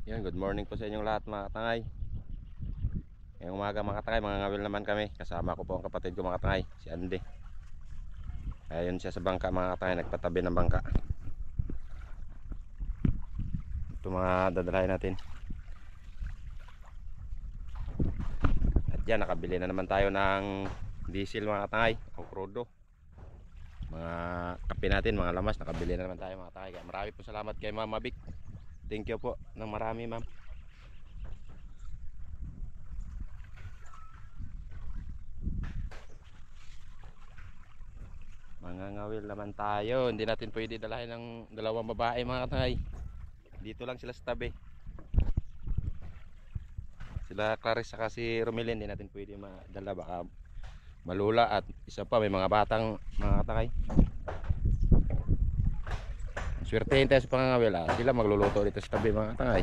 Yan, good morning po sa inyong lahat mga katangay. Ngayong umaga mga katangay, mga ngawil naman kami. Kasama ko po ang kapatid ko mga katangay, si Andy. Ayun siya sa bangka mga katangay, nagpatabi ng bangka. Ito mga dadalhin natin. At yan, nakabili na naman tayo ng diesel mga katangay, o crudo. Mga kape natin, mga lamas, nakabili na naman tayo mga katangay. Marami po salamat kay Mama Vic. Thank you po ng marami, ma'am. Mga ngawil naman tayo. Hindi natin pwede dalahin ng dalawang babae mga katangay. Dito lang sila sa tabi. Sila Clarissa kasi Romelin. Hindi natin pwede madala, baka malula. At isa pa, may mga batang mga katangay. Swertehin tayo sa pangangawil. Sila magluluto dito sa tabi mga katangay.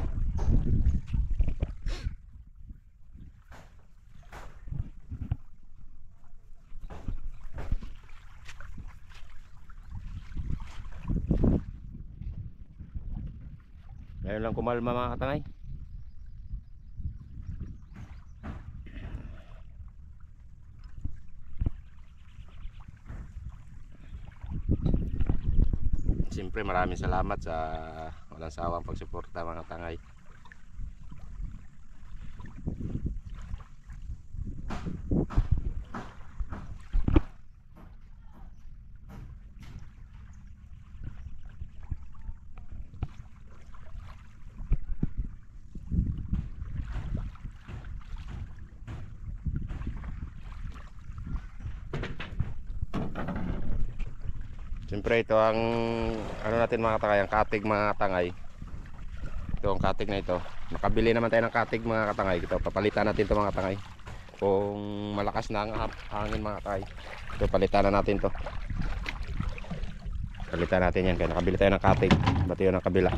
Ngayon lang kumalma mga katangay. Siyempre maraming salamat sa walang sawang pagsuporta mga katangay. Siyempre ito ang ano natin mga katangay, ang katig mga katangay. Ito ang katig na ito. Nakabili naman tayo ng katig mga katangay. Ito papalitan natin ito mga katangay. Kung malakas na ang hangin mga katangay, ito palitan na natin to. Palitan natin yan, kaya nakabili tayo ng katig. Ba't yun ang kabila?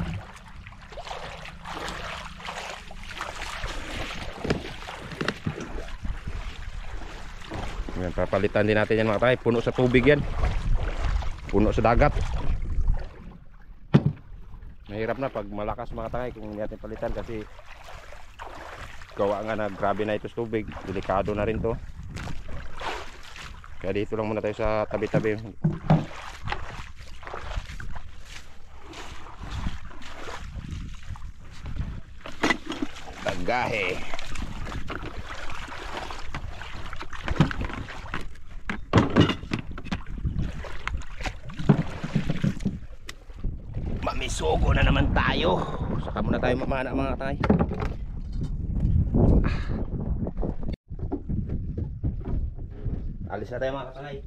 Yan, papalitan din natin yan mga katangay. Puno sa tubig yan, puno sa dagat. Mahirap na pag malakas mga katangay kung hindi natin palitan, kasi gawa nga na grabe na ito sa tubig, delikado na rin to. Kaya dito lang muna tayo sa tabi-tabi. Tagahe. Mamisogo na naman tayo. Saka muna tayo mamana mga katangay. Alis na tayo mga katangay.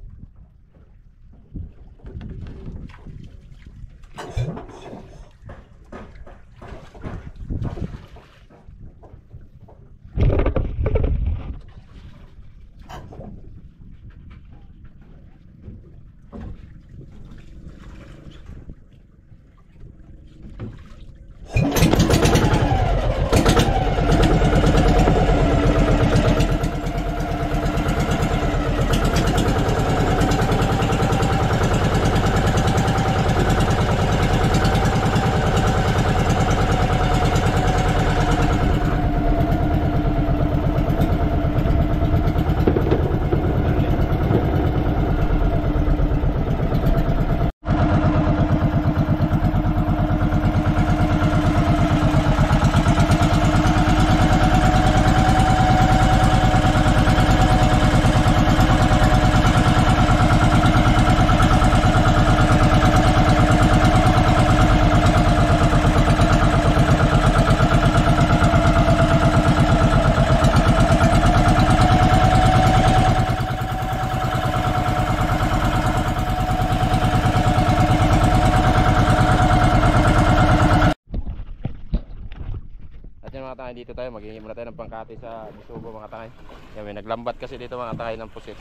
Dito tayo, maghingi muna tayo ng pangkati sa Bisugo mga tangay. Yan, may naglambat kasi dito mga tangay ng pusit.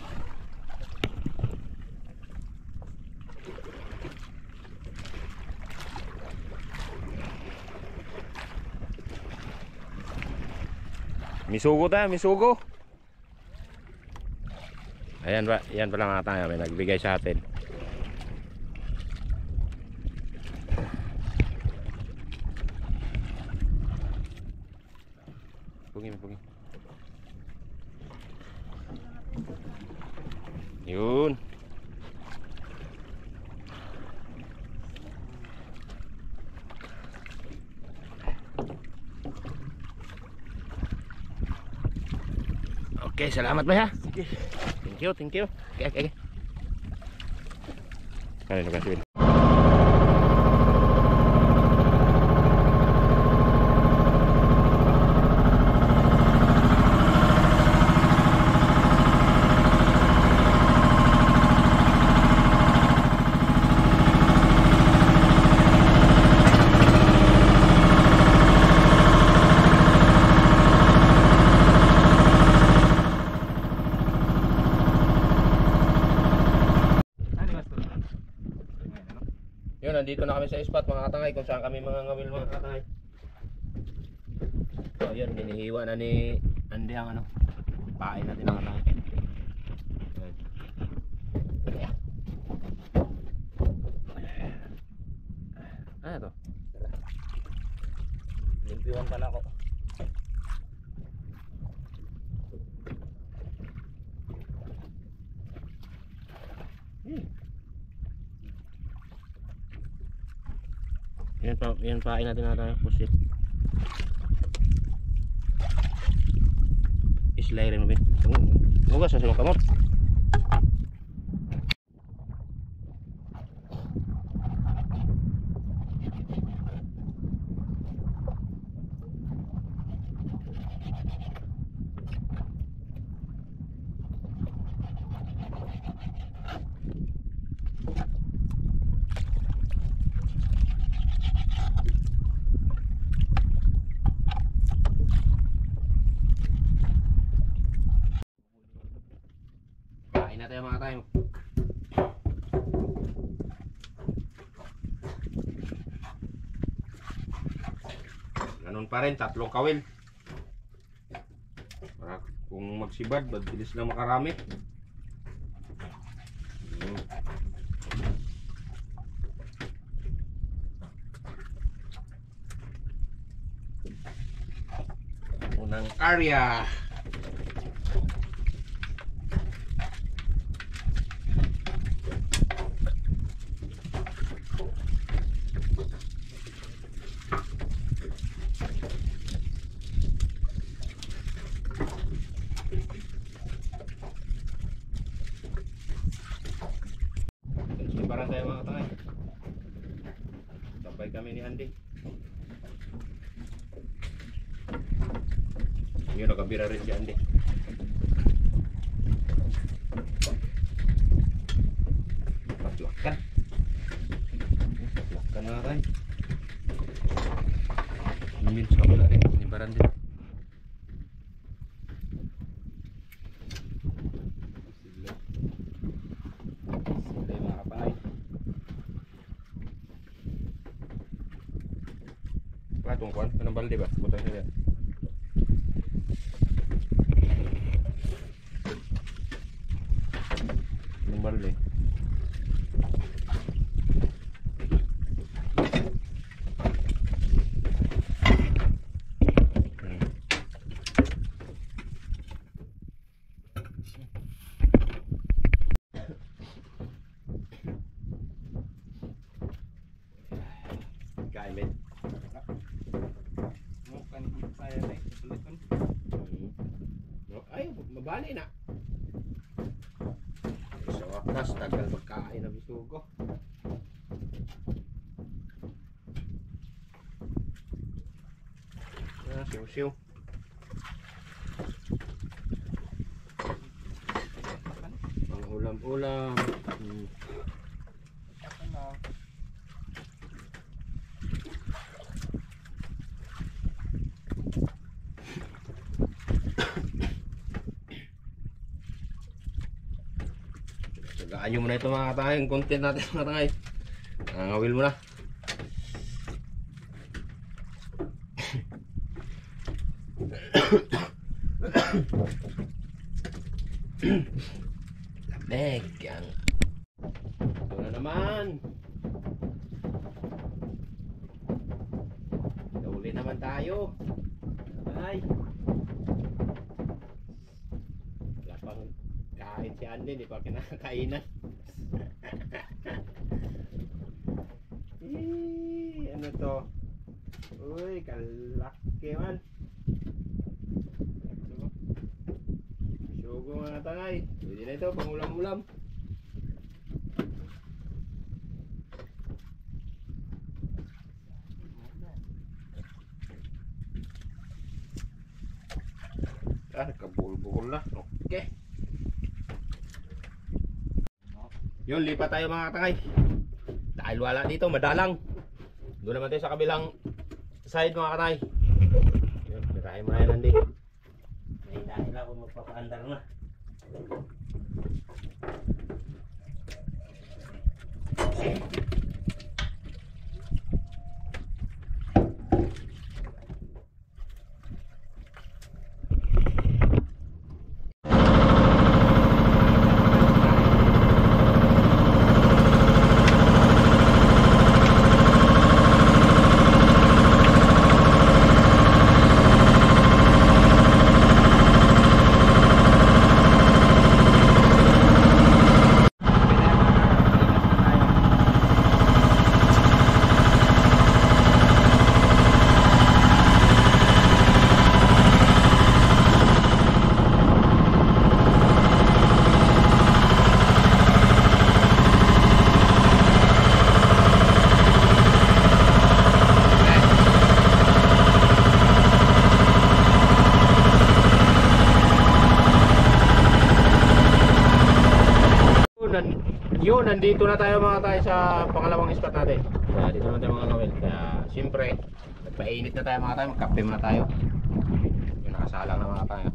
Misugo tayo, misugo. Ayan ba, yan pala mga tangay, may nagbigay sa atin. Pugi, pugi. Yun. Okay, salamat ba ya? Sige. Thank you, thank you. Okay, okay. Kalian kasih. Yun, nandito na kami sa spot mga katangay kung saan kami mga ngawil mga katangay. So yun, hinihiwa na ni Andy ang ano, pain natin mga katangay. Ano to? Limpiwan pala ako. Yan pain natin na tayo, pusit. Islay rin mo bin. Hugas sa simang kamot. Kain na tayo mga tayo. Ganun pa rin, tatlong kawil. Para kung magsibad, bilis lang makarami. Unang area. Parang tayo mga katangay. Sabay kami ni Andy. Yun, nakabira rin si Andy. Patlakan. Patlakan na tayo. Lumin sa kabila rin. Nibaran din. Patong kuan, kanang balde ba? Butang siya dyan. Kanang balde. Kain bet. Ay, mabali na. Sa wakas, tagal magkain na bisugo. Siw-siw. Ang ulam-ulam. Sagaan nyo muna ito mga katangay. Yung content natin mga katangay. Ngawil mo na. Labeg yan. Ito na naman. Nauli naman tayo. Ay. Kain si Andy, di pa kinakainan. Ano to? Uy, kalaki man. Sugo mga tangay. Pwede na ito, pangulam-ulam. Kabul-bul na. Okay. Yun, lipat tayo mga tangay. Dahil wala dito, madalang. Doon naman tayo sa kabilang side mga katay. Yun, kakain mo na yan Andy. May dahil ako magpapaandar na. Yun, nandito na tayo mga tayo sa pangalawang spot natin. Kaya dito na tayo mga kawil. Kaya siyempre, nagpainit na tayo mga tayo. Magkape muna tayo. Yung nakasalang na mga tayo.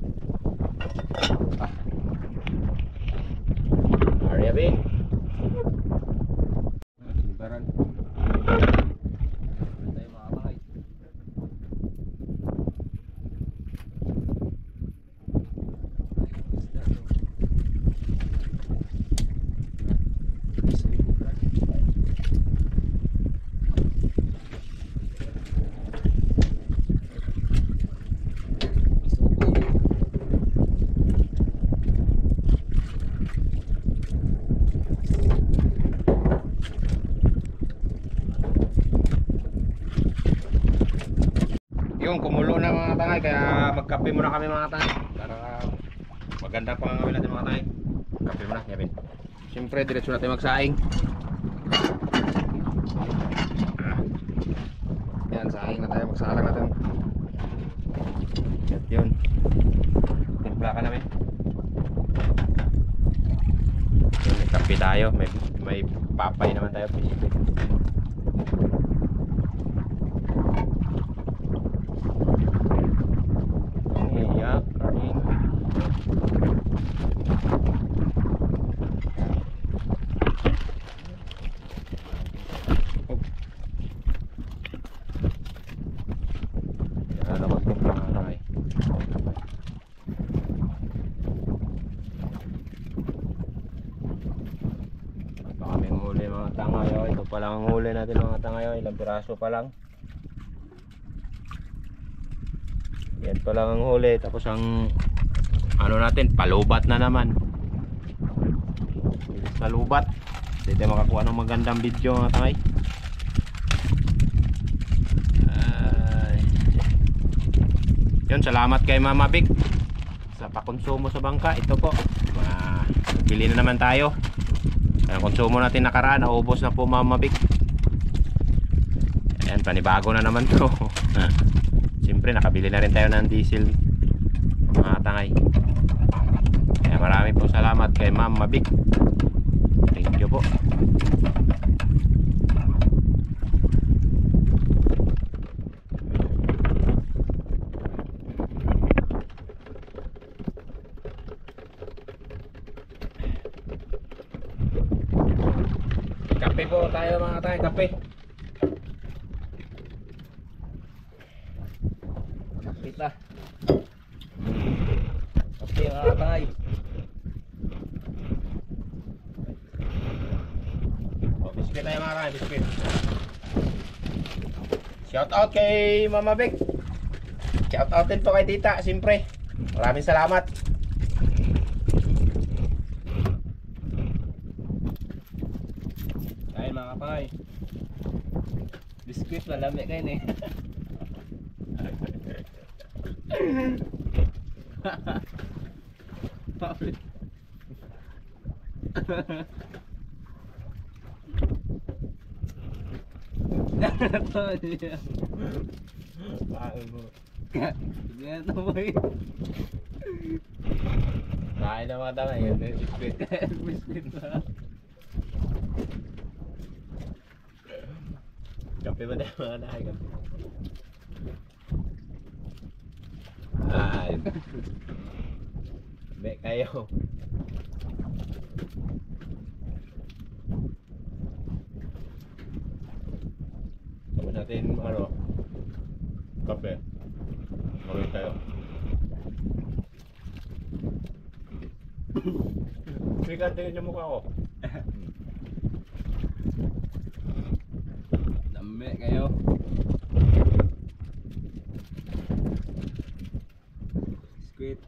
Area bin. Sinibaran. Tayo mga kawil. Yung kumulo na mga tangay, kaya magkape muna kami mga tangay para maganda pa ang gawin natin mga tangay. Kape muna, Kevin. Siyempre diretso natin magsaing. Yan, saing na tayo, magsalang natin. At yun, timpla ka namin. Yun, may kape tayo, may papay naman tayo. Tangayo, ito pa lang ang huli natin mga tangayo, ilang piraso pa lang. Yan pa lang ang huli, tapos ang ano natin, palubat na naman. Sa lubat, dito makakuha ng magandang video mga tangay. Yun, salamat kay Mama Big sa pakonsumo sa bangka. Ito po, bili na naman tayo. Ang konsumo natin nakaraan, naubos na po Mama Big. Ayan, panibago na naman to. Siyempre, nakabili na rin tayo ng diesel mga tangay. Kaya marami po salamat kay Mama Big. Thank you po. Kape po tayo mga tayo, kape. Kape ta. Kape mga tayo. O, biscuit tayo mga tayo, biscuit. Shout out kay Mama Big. Shout out din po kay Tita, siyempre. Maraming salamat. tangay. Biskuit malami kayo ni. Ganyan na mo eh. Kain na mga tangay. Biskuit. Biskuit na. Kape ba tayo mga tangay? Kape. Ay. Be kayo. Tapos natin ano? Kape. Okay tayo. Sige, tingin yung mukha ko. Dami kayo. Squid.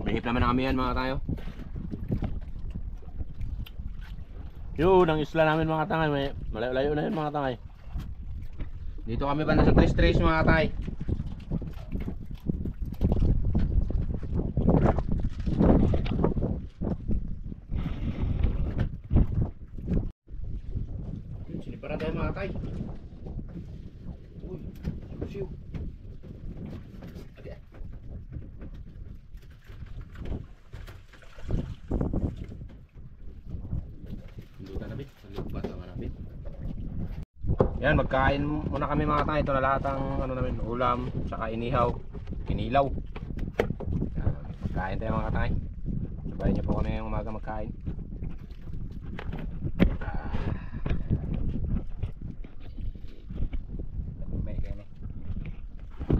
Mahigit naman na kami yan mga tayo. Yun, ang isla namin mga tangay. May malayo-layo na yun mga tangay. Dito kami ba nasa tres-tres mga tangay. Sinipara tayo mga tangay. Uy, siw. Okay. Lutan na bit, lubat naman na bit. Yan, magkain muna kami mga tayo. Ito na lahat ang ano namin, ulam, saka inihaw, kinilaw. Yan, magkain tayo mga tayo. Sabayan niyo po kami ngayong umaga magkain.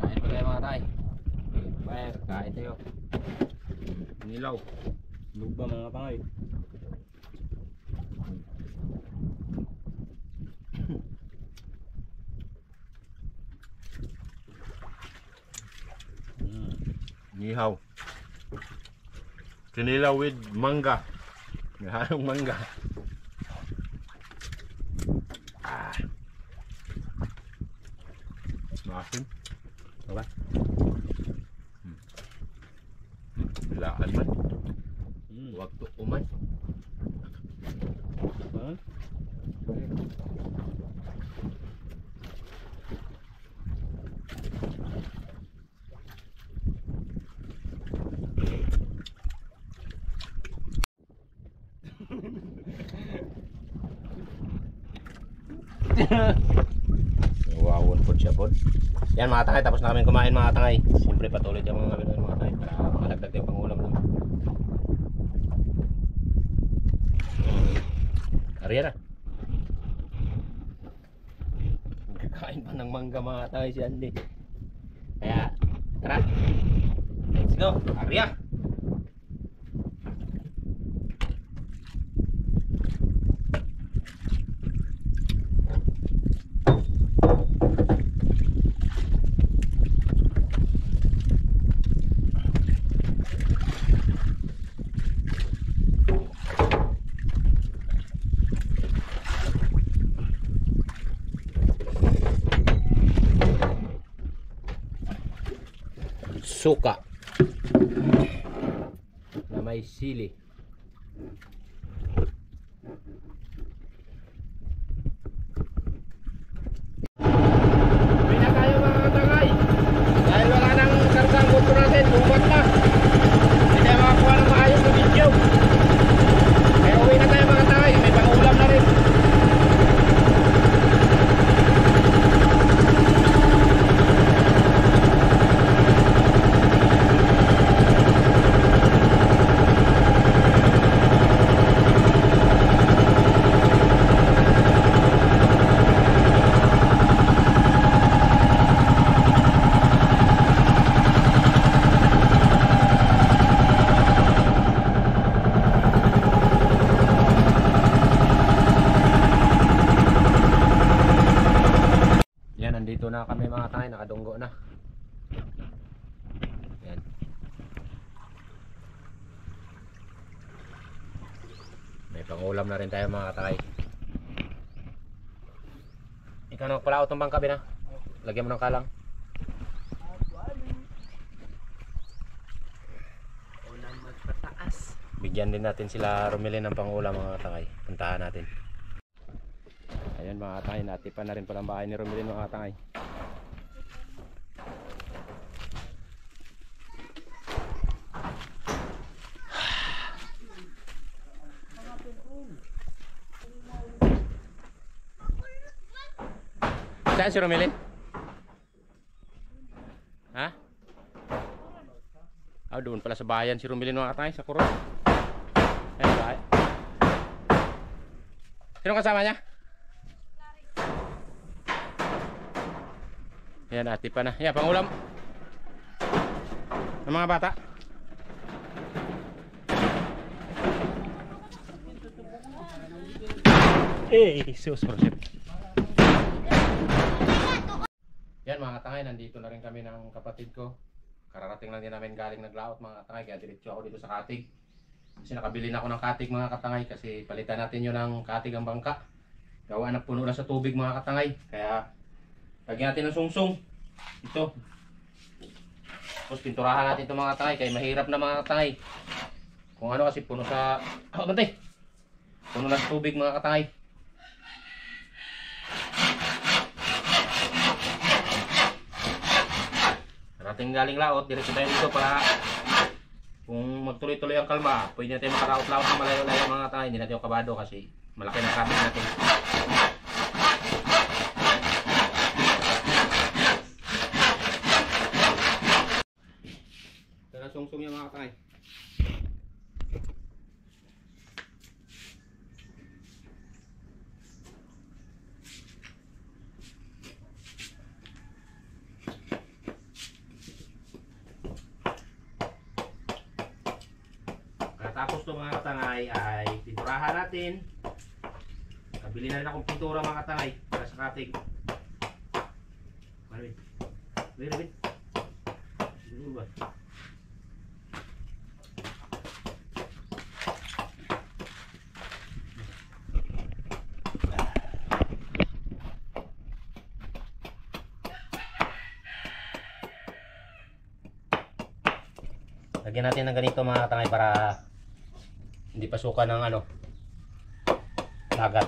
Kain pa tayo mga tayo. Kain tayo. Kinilaw. Luba mga tangay. Inihaw. Kinilaw with mangga. Halong mangga. Maasim. Diba? Bilaan man. Huwag tukuman. Wawon po siya po. Yan mga tangay, tapos na kami kumain mga tangay. Siyempre patuloy yung mga kami mga tangay para malagdag yung pangulam lang. Ariya na. Kakain pa ng mangga mga tangay si Andy. Kaya tara. Let's go. Ariya. Suka na may sili. Uwi na tayo mga tangay. Dahil wala nang kargang GoPro natin, bumat na. Hindi tayo makakuha ng maayos na video. Kaya uwi na tayo mga tangay. May pangulam na rin. Nandito na kami mga tayo, nakadunggo na. Yan. May pangulam na rin tayo mga katangay. Ikaw na magpalaot ng bangka Bin ha? Lagyan mo ng kalang. Unang magpataas. Bigyan din natin sila Romilin ng pangulam mga katangay. Puntahan natin. Ayan mga katangay, natipan na rin palang bahay ni Romilin mga katangay. Saan si Romilin? Ha? Doon pala sa bayan si Romilin mga katangay, sa Kurot. Ayan bahay. Sino kasama niya? Ayan, atipan na. Ayan, pangulam ng mga bata. Sus, Roset. Yan mga katangay, nandito na rin kami ng kapatid ko. Kararating lang din namin galing naglaot mga katangay, kaya diretso ako dito sa katig. Kasi nakabili na ako ng katig mga katangay, kasi palitan natin yun ng katig ang bangka. Gawa na puno na sa tubig mga katangay, kaya lagyan natin ng sungsung. Ito. Tapos pinturahan natin ito mga katangay, kaya mahirap na mga katangay. Kung ano kasi puno sa... bantay! Puno na sa tubig mga katangay. Ating galing laot, diretso tayo dito para kung magtuloy-tuloy ang kalma, pwede natin makaraot-laot ng malayo-layo mga tayo. Hindi natin yung kabado kasi malaki na kabit natin. Tara sungsung yung mga tayo. Tapos ito mga katangay ay pinturahan natin. Nabili na rin akong pintura mga katangay para sa katig. Marvin. Marvin. Siguro ba? Lagyan natin ng ganito mga katangay para hindi pasukan ng ano, dagat.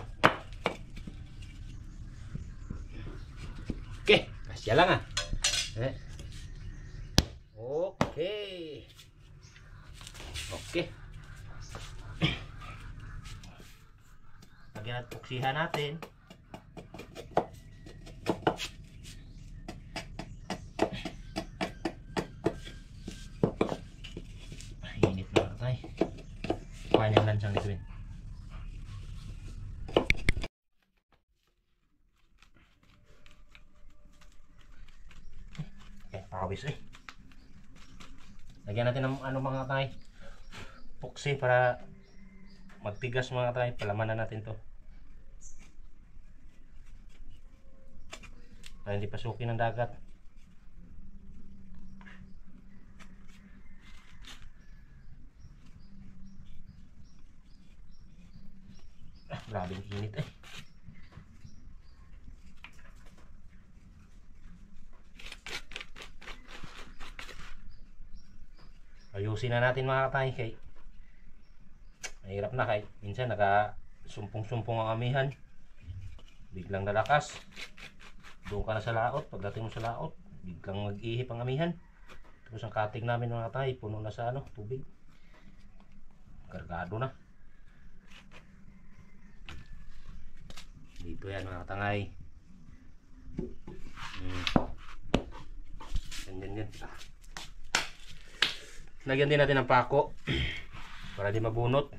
Okay, kasya lang Okay. Okay. Lagyan natin, puksihan natin. Init na katay. Kuhain yung lansang nito yun. Okay, pakawis Lagyan natin ng ano mga katay, puksi para magtigas mga katay. Palamanan natin to para hindi pasukin ng dagat. Grabe ang init Ayusin na natin mga katay kay mahirap na kay minsan sumpong-sumpong ang amihan. Biglang lalakas. Doon ka na sa laot. Pagdating mo sa laot, biglang mag-ihip ang amihan. Tapos ang katig namin mga katay puno na sa tubig. Kargado na. Dito yan mga katangay. Ganyan. Lagyan din natin ng pako para di mabunot.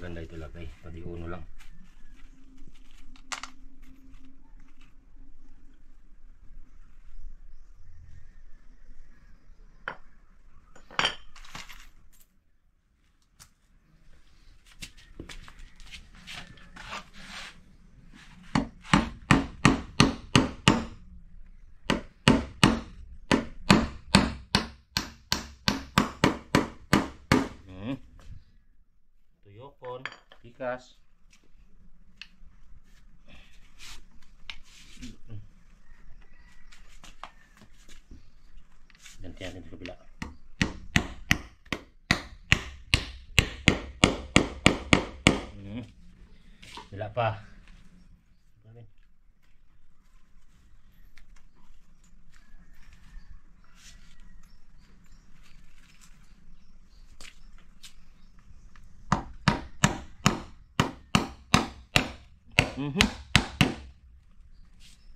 Ganda ito lagay, pati uno lang. Yokon, pikas. Gantian natin sa kabila. Wala pa.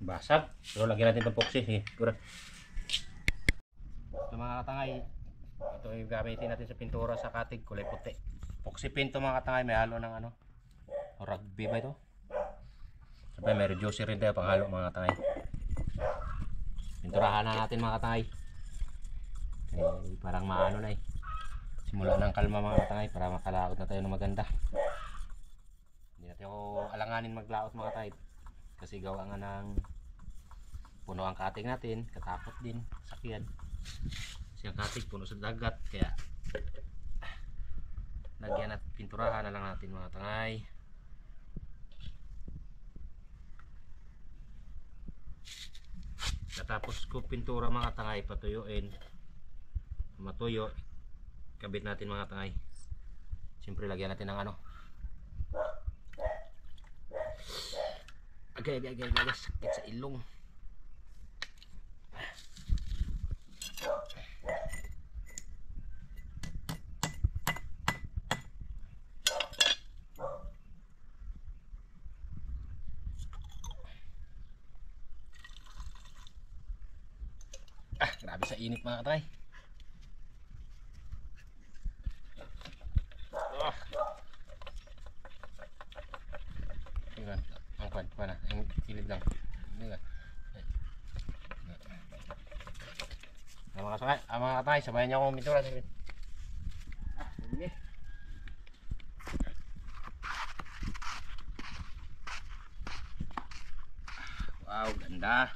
Basag. Pero lagyan natin itong epoxy. Sige, kurang. Ito mga katangay. Ito yung gamitin natin sa pintura sa katig. Kulay puti. Epoxy paint ito mga katangay. May halo ng ano. Rugby ba ito? Sabi may reducer rin tayo pang halo mga katangay. Pinturahan na natin mga katangay. Parang maano na eh. Simula ng kalma mga katangay para makalaot na tayo ng maganda. Hindi natin ako alanganin maglaot mga katangay. Kasi gawa nga ng puno ang katig natin, katakot din sakyan. Kasi ang katig puno sa dagat, kaya lagyan at pinturahan na lang natin mga tangay. Tapos ko pintura mga tangay, patuyuin, matuyo, kabit natin mga tangay. Siyempre lagyan natin ng ano, agay, sakit sa ilong. Grabe sa init mga katay. Tingnan, ang kwan na, ang kilid lang. Tingnan. Mga katay, sabayan niyo akong pintura. Wow, ganda.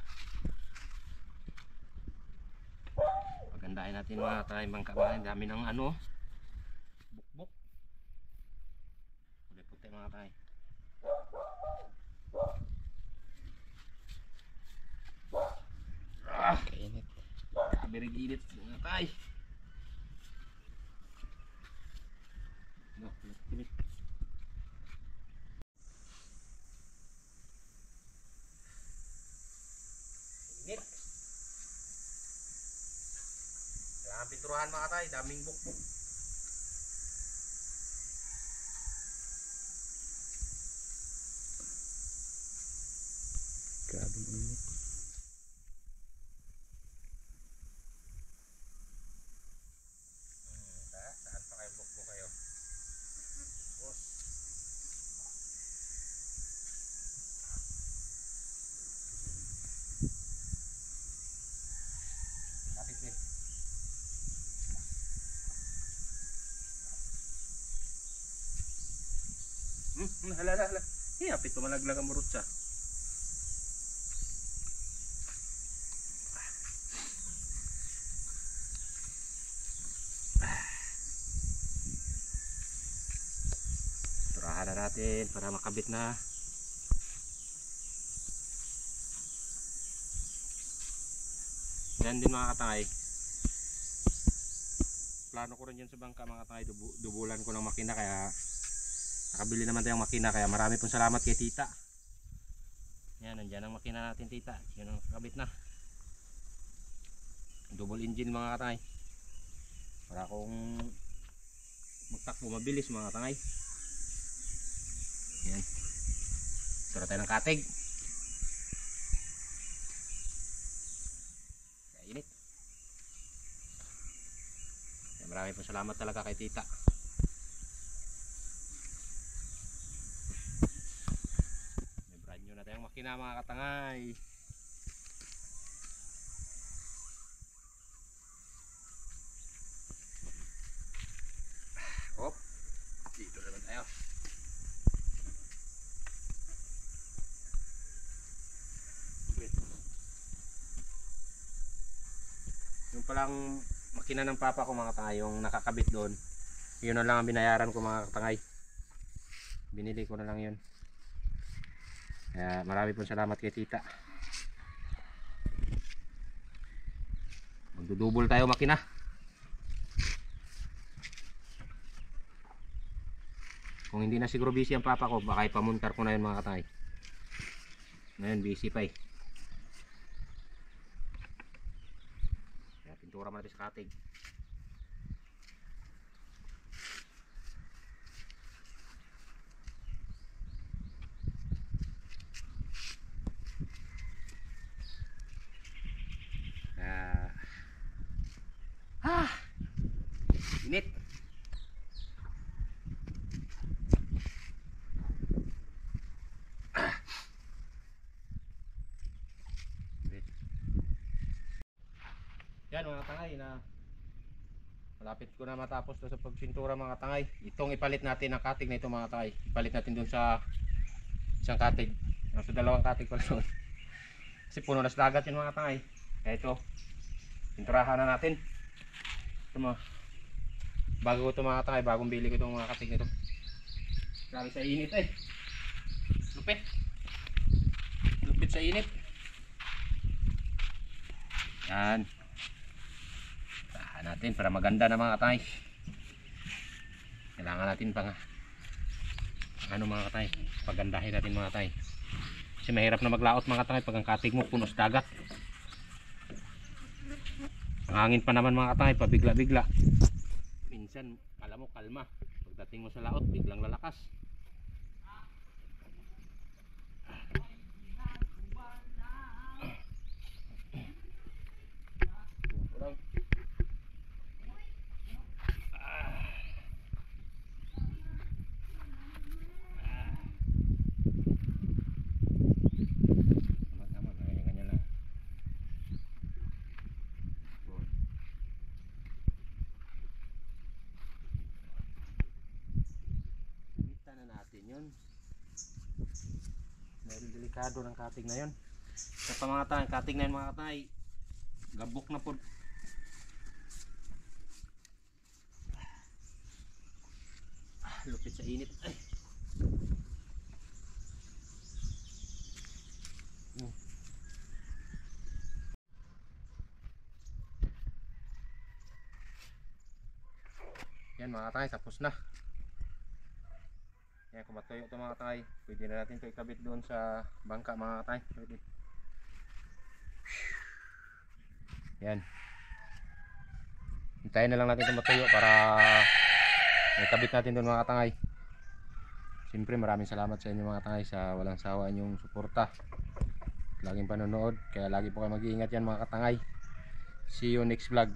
Pagandahin natin mga katay, bangka mga dami ng ano, bukbok. Kulay puti mga katay. Kainit. Grabe rin init mga katay. Init. Kailangan pinturahan mga katay, daming bukbok. Grabe init. Saan pa kayo bukbok kayo? Lapit din. Hala. Hapit pa malaglag ang murot siya. Turahan na natin para makabit na. Yan din mga katangay. Plano ko rin yan sa bangka mga katangay. Dubulan ko ng makina kaya nakabili naman tayong makina kaya marami pong salamat kay tita. Yan, nandiyan ang makina natin tita. Yan ang nakabit na. Double engine mga katangay. Para kung magtakbo mabilis mga katangay. Yan. Tara tayo ng katig. Kaya init. Kaya marami pong salamat talaga kay tita. Makina mga katangay. Hop. Dito naman tayo. Yung palang makina ng papa ko mga katangay, yung nakakabit doon, yun na lang ang binayaran ko mga katangay. binili ko na lang yun. Kaya marami pong salamat kay tita. Magdudubol tayo makina. Kung hindi na siguro busy ang papa ko, baka ipamuntar ko na yun mga katay. Ngayon busy pa eh. Kaya pintura mo natin sa katig. Init. Yan mga tangay na malapit ko na matapos to sa pagpintura mga tangay. Itong ipalit natin ang katig na ito mga tangay. Ipalit natin dun sa isang katig. Sa dalawang katig pala doon. Kasi puno na sa dagat yun mga tangay. Kaya ito, pinturahan na natin. Ito mga bago ito mga tangay, bagong bili ko itong mga katig nito. Grabe sa init eh. Lupit. Lupit sa init. Yan. Natin para maganda na mga katay. Kailangan natin pang ano mga katay, pagandahin natin mga katay. Kasi mahirap na maglaot mga katay pag ang katig mo puno sa dagat. Ang hangin pa naman mga katay, pabigla-bigla. Minsan alam mo kalma, pagdating mo sa laot biglang lalakas. Yun. Dahil delikado ng katig na yun. Sa pamangatay, katig na yun mga katay, gabok na po. Lupit sa init. Ay. Yan mga katay, tapos na. Yan, kung matuyo ito mga katay, pwede na natin ito ikabit doon sa bangka mga katay. Pwede. Yan. Hintayin na lang natin ito matuyo para ikabit natin doon mga katangay. Siyempre maraming salamat sa inyo mga katangay sa walang sawa inyong suporta. Laging panonood, kaya lagi po kayo mag-iingat yan mga katangay. See you next vlog.